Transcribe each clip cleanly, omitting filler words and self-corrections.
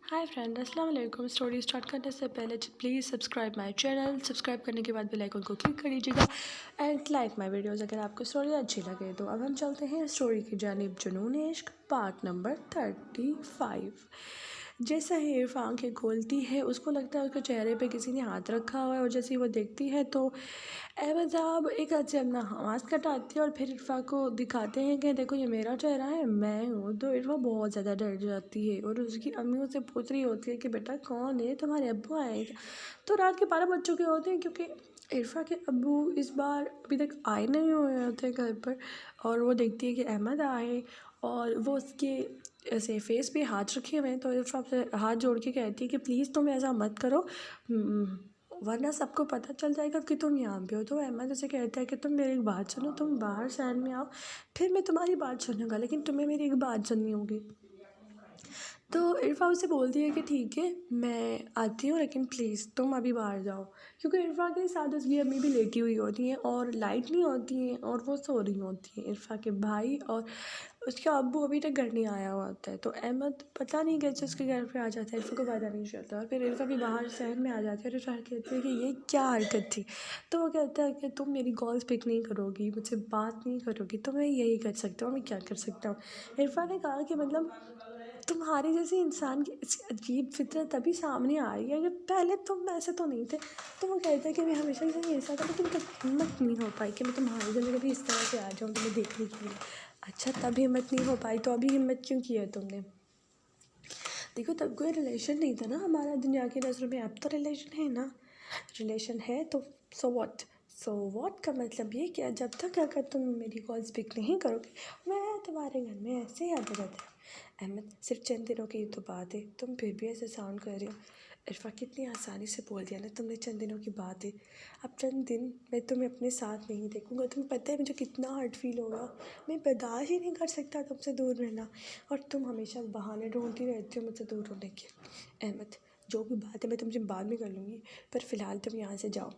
Hi friend, अस्सलाम वालेकुम। Story start करने से पहले please subscribe my channel. Subscribe करने के बाद बेल आइकन को क्लिक कर लीजिएगा एंड लाइक माय वीडियोस अगर आपको स्टोरी अच्छी लगे। तो अब हम चलते हैं स्टोरी की जानिब। जुनून इश्क पार्ट नंबर 35। जैसा ही इरफा आँखें खोलती है उसको लगता है उसके चेहरे पे किसी ने हाथ रखा हुआ है, और जैसे ही वो देखती है तो अहमद साहब एक हाथ से अपना मास्क हटाती है और फिर इरफा को दिखाते हैं कि देखो ये मेरा चेहरा है, मैं हूँ। तो इरफा बहुत ज़्यादा डर जाती है और उसकी अम्मी उससे पूछ रही होती है कि बेटा कौन है, तुम्हारे अब्बू आए हैं क्या? तो रात के 12 बज चुके होते हैं क्योंकि इरफा के अब्बू इस बार अभी तक आए नहीं हुए होते घर पर। और वो देखती है कि अहमद आए और वो उसके ऐसे फेस पे हाथ रखे हुए हैं। तो इरफा से हाथ जोड़ के कहती है कि प्लीज़ तुम ऐसा मत करो, वरना सबको पता चल जाएगा कि तुम यहाँ पे हो। तो अहमद उसे कहता है कि तुम मेरी एक बात सुनो, तुम बाहर साइड में आओ, फिर मैं तुम्हारी बात सुनूंगा, लेकिन तुम्हें मेरी एक बात सुननी होगी। तो इरफा उससे बोलती है कि ठीक है मैं आती हूँ, लेकिन प्लीज़ तुम अभी बाहर जाओ। क्योंकि इरफा के साथ उसकी अम्मी भी लेटी हुई होती हैं और लाइट नहीं होती है और वो सो रही होती हैं। इरफा के भाई और उसका अब्बू अभी तक घर नहीं आया हुआ होता है। तो अहमद पता नहीं कैसे उसके घर पे आ जाता है, इरफा को पता नहीं चलता। और फिर इरफा भी बाहर शहर में आ जाती है और इरफा कहती है कि ये क्या हरकत थी। तो वो कहता है कि तुम मेरी कॉल्स पिक नहीं करोगी, मुझसे बात नहीं करोगी, तो मैं यही कर सकता हूँ, मैं क्या कर सकता हूँ। इरफा ने कहा कि मतलब तुम्हारी जैसी इंसान की ऐसी अजीब फितरत अभी सामने आ रही है, अगर पहले तुम ऐसे तो नहीं थे। तो वो कहता है कि मैं हमेशा से ऐसा था, लेकिन कभी हिम्मत नहीं हो पाई कि मैं तुम्हारी ज़िंदगी कभी इस तरह से आ जाऊँ तुम्हें देखने के लिए। अच्छा, तब हिम्मत नहीं हो पाई तो अभी हिम्मत क्यों की है तुमने? देखो, तब कोई रिलेशन नहीं था ना हमारा दुनिया की नज़रों में, अब तो रिलेशन है ना। रिलेशन है तो सो व्हाट। सो व्हाट का मतलब ये कि जब तक अगर तुम मेरी कॉल्स पिक नहीं करोगे, मैं तुम्हारे घर में ऐसे ही आते रहता है। अहमद, सिर्फ चंद दिनों की तो बात है, तुम फिर भी ऐसे साउंड कर रही हो। इरफा, कितनी आसानी से बोल दिया ना तुमने, चंद दिनों की बात है। अब चंद दिन मैं तुम्हें अपने साथ नहीं देखूंगा, तुम्हें पता है मुझे कितना हर्ट फील होगा। मैं बर्दाश्त ही नहीं कर सकता तुमसे दूर रहना, और तुम हमेशा बहाने ढूंढती रहती हो मुझसे दूर होने के। अहमद, जो भी बात है मैं तुमसे बाद में कर लूँगी, पर फ़िलहाल तुम यहाँ से जाओ।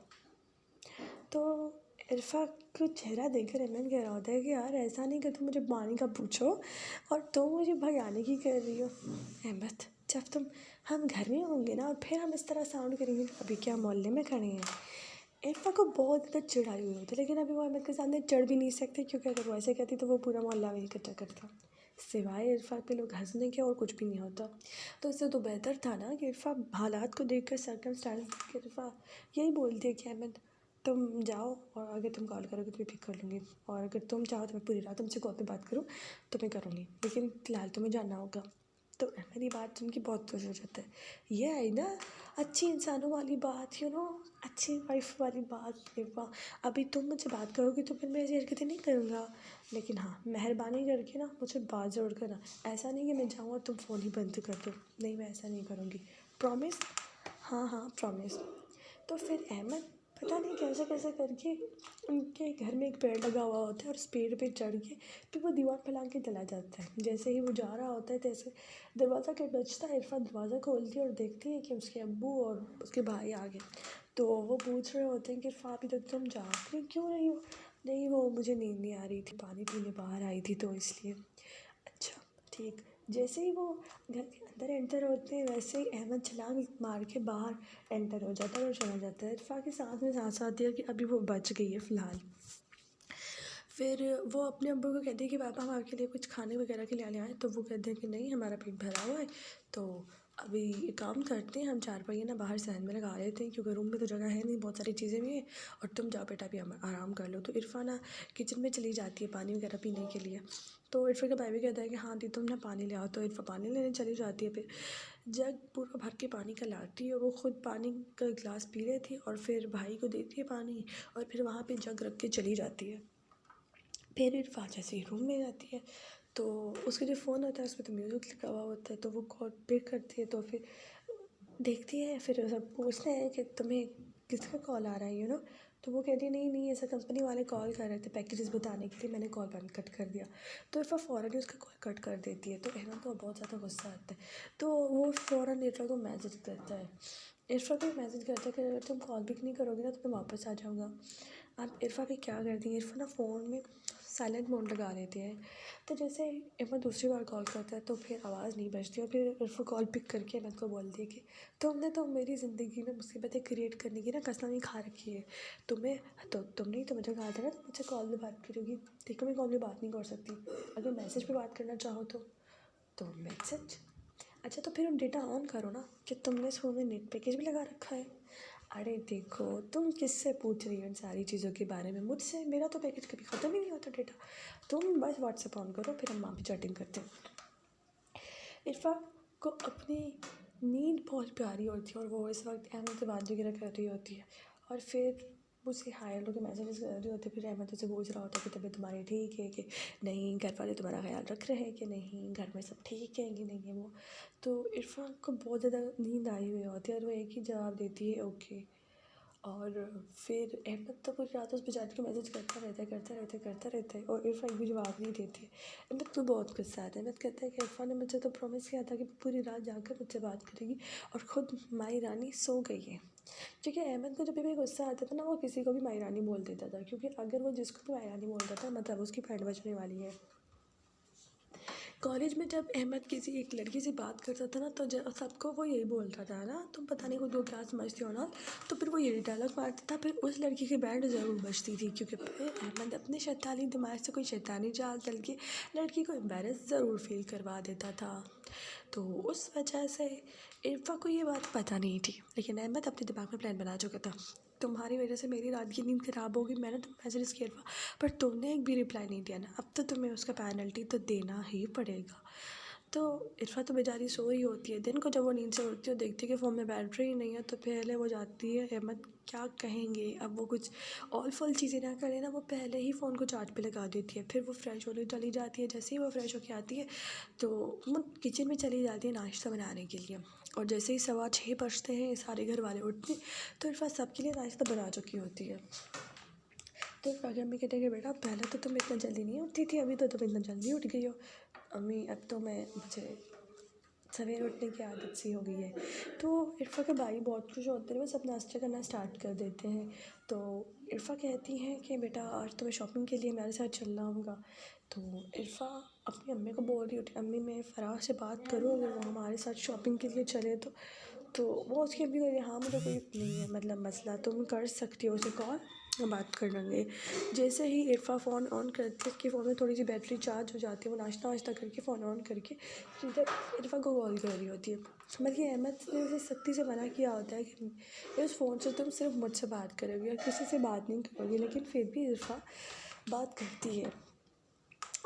तो इरफा को चेहरा देखकर अहमद कह रहा होता है कि यार ऐसा नहीं कि तुम मुझे पानी का पूछो और तुम मुझे भगाने की कर रही हो। अहमद, जब तुम हम घर में होंगे ना और फिर हम इस तरह साउंड करेंगे, अभी क्या मोहल्ले में खड़े हैं। इरफा को बहुत ज़्यादा चिढ़ाई हुई होती है, लेकिन अभी वो अहमद के सामने चढ़ भी नहीं सकती क्योंकि अगर वो ऐसे कहती तो वो पूरा मोहल्ला भी इकट्ठा करता। सिवाय इरफा पे लोग हंसने के और कुछ भी नहीं होता। तो इससे तो बेहतर था ना कि इरफा हालात को देखकर, सर्कमस्टांस देख कर इरफा यही बोलती है कि अहमद तुम जाओ, और अगर तुम कॉल करोगे तो मैं पिक कर लूँगी, और अगर तुम चाहो तो मैं पूरी रात तुमसे कॉल पे बात करूँ तो मैं करूँगी, लेकिन फ़िलहाल तुम्हें जाना होगा। तो मेरी बात सुन के बहुत खुश हो जाता है। ये है ना अच्छी इंसानों वाली बात, अच्छी वाइफ वाली बात। इरफा, अभी तुम मुझसे बात करोगी तो फिर मैं ऐसी हरकतें नहीं करूँगा, लेकिन हाँ मेहरबानी करके ना मुझसे बात ज़रूर करना। ऐसा नहीं कि मैं जाऊँ और तुम फ़ोन ही बंद कर दो, नहीं मैं ऐसा नहीं करूँगी। प्रॉमिस? हाँ हाँ प्रॉमिस। तो फिर अहमद पता नहीं कैसे कैसे करके उनके घर में एक पेड़ लगा हुआ होता है और उस पेड़ पे चढ़ के फिर वो दीवार फैला के चला जाता है। जैसे ही वो जा रहा होता है तैसे दरवाज़ा के बजता है, इरफा दरवाज़ा खोलती है और देखती है कि उसके अब्बू और उसके भाई आ गए। तो वो पूछ रहे होते हैं कि इरफा अभी तक तुम जाग रही क्यों नहीं हो? नहीं, वो मुझे नींद नहीं आ रही थी, पानी पीने बाहर आई थी तो इसलिए। अच्छा, ठीक। जैसे ही वो घर के अंदर एंटर होते हैं वैसे ही अहमद छलांग मार के बाहर एंटर हो जाता है और चला जाता है। इरफा के साथ में सांस आती है कि अभी वो बच गई है फ़िलहाल। फिर वो अपने अब्बू को कहती है कि पापा हम आपके लिए कुछ खाने वगैरह के लिए ले आएँ। तो वो कहते हैं कि नहीं, हमारा पेट भरा हुआ है, तो अभी एक काम करते हैं, हम चारपाई ना बाहर सहन में लगा लेते हैं क्योंकि रूम में तो जगह है नहीं, बहुत सारी चीज़ें भी हैं, और तुम जाओ बेटा अभी आराम कर लो। तो इरफा ना किचन में चली जाती है पानी वगैरह पीने के लिए। तो इरफा का भाई भी कहता है कि हाँ दी तुम ना पानी ले आओ। तो इरफा पानी लेने चली जाती है, फिर जग पूरा भर के पानी का लाती है और वो खुद पानी का गिलास पी लेती है और फिर भाई को देती है पानी, और फिर वहाँ पे जग रख के चली जाती है। फिर इरफा जैसे ही रूम में जाती है तो उसका जो फ़ोन होता है उसमें तो म्यूज़िक लगा हुआ होता है, तो वो कॉल पिक करती है। तो फिर देखती है, फिर सब पूछते हैं कि तुम्हें किसका कॉल आ रहा है। तो वो कहती है नहीं नहीं, ऐसा कंपनी वाले कॉल कर रहे थे पैकेजेस बताने के लिए, मैंने कॉल बंद कट कर दिया। तो इरफा फ़ौरन ही उसका कॉल कट कर देती है। तो अहमद को बहुत ज़्यादा गुस्सा आता है, तो वो फ़ौरन इरफा को मैसेज करता है। इरफा को मैसेज करता है कि अगर तुम कॉल पिक नहीं करोगे ना तो मैं वापस आ जाऊँगा। अब इरफा भी क्या करती है, इरफा ना फ़ोन में साइलेंट मोड लगा लेते हैं। तो जैसे अहमद दूसरी बार कॉल करता है तो फिर आवाज़ नहीं बजती और फिर इरफा कॉल पिक करके अहमद को बोलती है कि तुमने तो मेरी ज़िंदगी में मुसीबतें क्रिएट करने की ना कसम ही खा रखी है। तुमने ही तो मुझे कहा था ना तुम मुझसे कॉल में बात करोगी। देखो मैं कॉल में बात नहीं कर सकती, अगर मैसेज पे बात करना चाहो तो मैसेज। अच्छा तो फिर हम डेटा ऑन करो ना, कि तुमने इस फ़ोन में नेट पैकेज भी लगा रखा है। अरे देखो तुम किससे पूछ रही हो इन सारी चीज़ों के बारे में, मुझसे। मेरा तो पैकेज कभी ख़त्म ही नहीं होता डेटा। तुम बस व्हाट्सएप ऑन करो, फिर हम वहाँ पे चैटिंग करते हैं। इरफा को अपनी नींद बहुत प्यारी होती है और वो इस वक्त अहमद से बात वगैरह कर रही होती है और फिर मुझसे हाय हेलो के मैसेजेस कर रही होती है। फिर अहमद उसे पूछ रहा होता है कि तबीयत तुम्हारी ठीक है कि नहीं, घर वाले तुम्हारा ख्याल रख रहे हैं कि नहीं, घर में सब ठीक है कि नहीं है वो। तो इरफा को बहुत ज़्यादा नींद आई हुई होती है और वो एक ही जवाब देती है ओके। और फिर अहमद तो पूरी रात उस बेचारे को मैसेज करता रहता है और इरफा एक भी जवाब नहीं देती है। अहमद को बहुत गुस्सा आता है। अहमद कहता है कि इरफा ने मुझसे तो प्रॉमिस किया था कि पूरी रात जाकर मुझसे बात करेगी और ख़ुद माई रानी सो गई है। क्योंकि अहमद को जब भी गुस्सा आता था ना, वो किसी को भी माई रानी बोल देता था, क्योंकि अगर वो जिसको भी माई रानी बोलता था मतलब उसकी बैंड बजने वाली है। कॉलेज में जब अहमद किसी एक लड़की से बात करता था ना, तो सबको वो यही बोलता था ना, तुम पता नहीं खुद को क्या समझते हो ना। तो फिर वो यही डायलॉग मारता था, फिर उस लड़की की बैंड ज़रूर बजती थी, क्योंकि फिर अहमद अपने शैतानी दिमाग से कोई शैतानी चाल चल के लड़की को एम्बेरस ज़रूर फील करवा देता था। तो उस वजह से इरफा को ये बात पता नहीं थी, लेकिन अहमद अपने दिमाग में प्लान बना चुका था। तुम्हारी वजह से मेरी रात की नींद ख़राब होगी, मैंने तुम्हें मैसेज किया था पर तुमने एक भी रिप्लाई नहीं दिया ना, अब तो तुम्हें उसका पेनल्टी तो देना ही पड़ेगा। तो इरफा तो बेचारी सो रही होती है। दिन को जब वो नींद से उठती है और देखती है कि फ़ोन में बैटरी ही नहीं है, तो पहले वो जाती है अहमद क्या कहेंगे, अब वो कुछ ऑल फॉल चीज़ें ना करे ना, वो पहले ही फ़ोन को चार्ज पे लगा देती है। फिर वो फ्रेश होने चली जाती है। जैसे ही वो फ्रेश होके आती है तो वो किचन में चली जाती है नाश्ता बनाने के लिए। और जैसे ही 6:15 बजते हैं, सारे घर वाले उठते हैं, तो इरफा सबके लिए नाश्ता बना चुकी होती है। तो आगे अम्मी कहते हैं कि बेटा पहले तो तुम इतना जल्दी नहीं उठती थी, अभी तो तुम इतना जल्दी उठ गई हो। अम्मी अब तो मुझे सवेरे उठने की आदत सी हो गई है। तो इरफा के भाई बहुत खुश होते हैं, वो सब नाश्ता करना स्टार्ट कर देते हैं। तो इरफा कहती हैं कि बेटा आज तुम्हें शॉपिंग के लिए मेरे साथ चलना होगा। तो इरफा अपनी अम्मी को बोल रही होती है, अम्मी मैं फ़राह से बात करूँ अगर वो हमारे साथ शॉपिंग के लिए चले तो वो उसकी अम्मी को हाँ मुझे कोई नहीं है मतलब मसला, तुम कर सकती हो उसे कॉल, बात कर लेंगे। जैसे ही इरफा फ़ोन ऑन करती है, उसके फ़ोन में थोड़ी सी बैटरी चार्ज हो जाती है, वो नाश्ता वाश्ता करके फ़ोन ऑन करके सीधा इरफा को कॉल कर रही होती है। बल्कि अहमद ने उसे सख्ती से मना किया होता है कि इस फ़ोन से तुम सिर्फ मुझसे बात करोगी और किसी से बात नहीं करोगी, लेकिन फिर भी इरफा बात करती है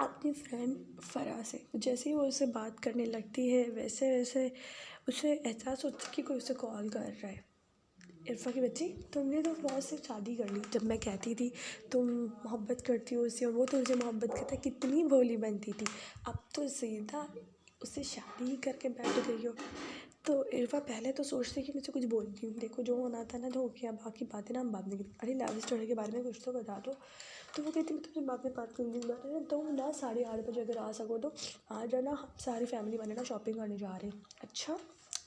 अपनी फ्रेंड फ़राह से। जैसे ही वो उससे बात करने लगती है, वैसे वैसे उसे एहसास होता है कि कोई उसे कॉल कर रहा है। इरफा की बच्ची, तुमने तो बहुत से शादी कर ली। जब मैं कहती थी तुम मोहब्बत करती हो उससे और वो तुमसे मोहब्बत करता, कितनी भोली बनती थी, अब तो सीधा उससे शादी ही करके बैठ गई हो। तो इरफा पहले तो सोचती कि मुझे कुछ बोलती हूँ, देखो जो होना था ना तो हो गया, बाकी बातें ना हम बाद में करेंगे। अरे लव स्टोरी के बारे में कुछ तो बता दो। तो वो कहती मैं तुमसे बाद में बात करूँगी। अरे तुम ना 8:30 बजे अगर आ सको तो आ जाना, हम सारी फैमिली वाले ना शॉपिंग करने जा रहे हैं। अच्छा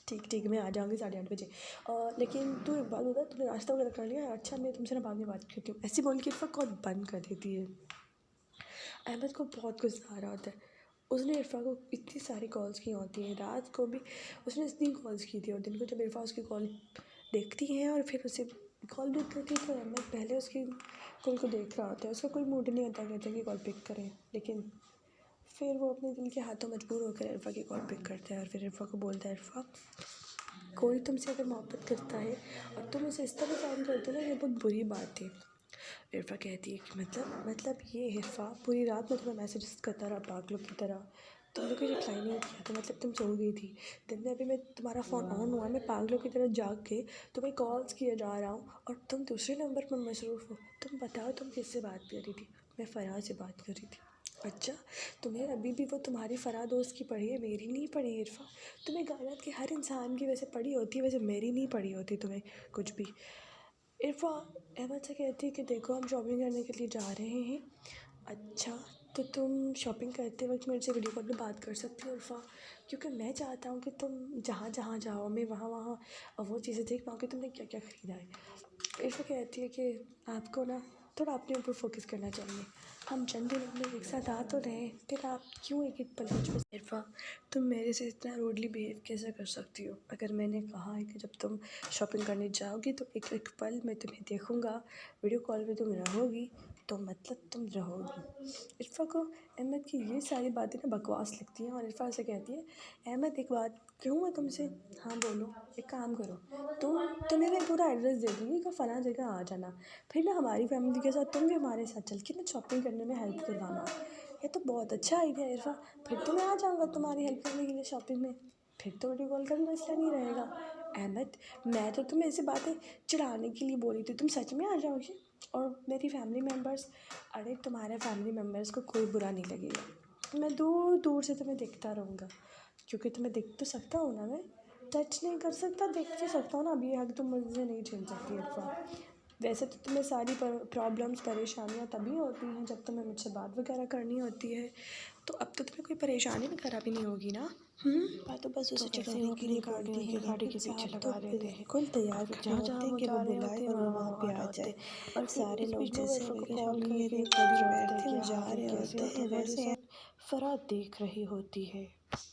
ठीक मैं आ जाऊँगी 8:30 बजे। लेकिन तू एक बात बता, तुमने नाश्ता वगैरह कर लिया? अच्छा मैं तुमसे ना बाद में बात करती हूँ। ऐसे बोल के इरफा कॉल बंद कर देती है। अहमद को बहुत गुस्सा आ रहा होता है। उसने इरफा को इतनी सारी कॉल्स की होती हैं, रात को भी उसने इतनी कॉल्स की थी और दिन को जब इरफा उसकी कॉल देखती है और फिर उसे कॉल बैक करती है तो अहमद पहले उसकी कॉल को देख रहा होता है। उसका कोई मूड नहीं होता कहते कि कॉल पिक करें, लेकिन फिर वो अपने दिल के हाथों मजबूर होकर इरफा की कॉल पिक करता है और फिर इरफा को बोलता है, इरफा कोई तुमसे अगर मोहब्बत करता है और तुम उसे इस तरह साइन करते हो ना, ये बहुत बुरी बात है। इरफा कहती है कि मतलब ये इरफा पूरी रात में तुम्हें मैसेजेस करता रहा पागलों की तरह, तुमने कोई रिप्लाई नहीं किया, तो मतलब तुम सो गई थी। दिन में अभी मैं तुम्हारा फ़ोन ऑन हुआ, मैं पागलों की तरह जाग के तुम्हें कॉल्स किए जा रहा हूँ और तुम दूसरे नंबर पर मसरूफ़ हो। तुम बताओ तुम किससे बात कर रही थी? मैं फ़राह से बात कर रही थी। अच्छा, तुम्हें अभी भी वो तुम्हारी फ़राह दोस्त की पड़ी है, मेरी नहीं पड़ी इरफा। तुम्हें कायनात के हर इंसान की वैसे पड़ी होती है, वैसे मेरी नहीं पड़ी होती तुम्हें कुछ भी। इरफा अहमद से कहती है कि देखो हम शॉपिंग करने के लिए जा रहे हैं। अच्छा तो तुम शॉपिंग करते वक्त मेरे से वीडियो कॉल पे बात कर सकती हो इरफा, क्योंकि मैं चाहता हूँ कि तुम जहाँ जहाँ जाओ मैं वहाँ वहाँ वो चीज़ें देख पाऊँ कि तुमने क्या क्या ख़रीदा है। इरफा कहती है कि आपको ना थोड़ा अपने ऊपर फोकस करना चाहिए। हम चंद दिनों में एक साथ आ तो रहे, फिर आप क्यों एक एक पल मुझ पर। इरफा, तुम मेरे से इतना रूडली बिहेव कैसे कर सकती हो? अगर मैंने कहा है कि जब तुम शॉपिंग करने जाओगी तो एक एक पल मैं तुम्हें देखूँगा, वीडियो कॉल पे तुम रहोगी, तो मतलब तुम रहोगी। इरफा को अहमद की ये सारी बातें ना बकवास लगती हैं और इरफा से कहती है, अहमद एक बात कहूँ मैं तुमसे? हाँ बोलो। एक काम करो, तुम्हें मैं पूरा एड्रेस दे दूँगी कि फ़लाँ जगह आ जाना, फिर ना हमारी फैमिली के साथ तुम भी हमारे साथ चल के ना शॉपिंग करने में हेल्प करवाना। ये तो बहुत अच्छा आइडिया है इरफा, फिर तो मैं आ जाऊँगा तुम्हारी हेल्प करने के लिए शॉपिंग में, फिर तो वीडियो कॉल का भी मसला नहीं रहेगा। अहमद, मैं तो तुम्हें ऐसी बातें चिढ़ाने के लिए बोली थी, तुम सच में आ जाओगे? और मेरी फैमिली मेम्बर्स, अरे तुम्हारे फैमिली मेम्बर्स को कोई बुरा नहीं लगेगा, मैं दूर दूर से तुम्हें देखता रहूँगा, क्योंकि तुम्हें देख तो सकता हूँ ना, मैं टच नहीं कर सकता, देख तो सकता हूँ ना। अभी हक तुम मुझसे नहीं झेल सकती इरफा। वैसे तो तुम्हें सारी प्रॉब्लम्स परेशानियाँ तभी होती हैं जब तुम्हें मुझसे बात वगैरह करनी होती है, तो अब तो तुम्हें कोई परेशानी वगैरह भी नहीं होगी ना। तो बस उसे तो वैसे चिढ़ाने वो के अपनी लिए गाड़ी बोलती उनकी हैं गाड़ी के लेकिन पीछे साहब तो लगा देते हैं, बिल्कुल और तैयार फिर खड़े जहाँ होते जहाँ हैं वो कि जा वो रहे बुलाए होते हैं और वो वहाँ वहाँ वहाँ पे आ रहे आ होते जाए। हैं। और फिर सारे इस लोग बीच में वो जैसे इरफा को वेकेशन कॉल में करके रेत पर पूछ जो रहा होता है बैठते कि हुए जा हाँ भाई रहे कैसे होते हो हैं तुम, और ये वैसे सब फ़रात देख रही होती है।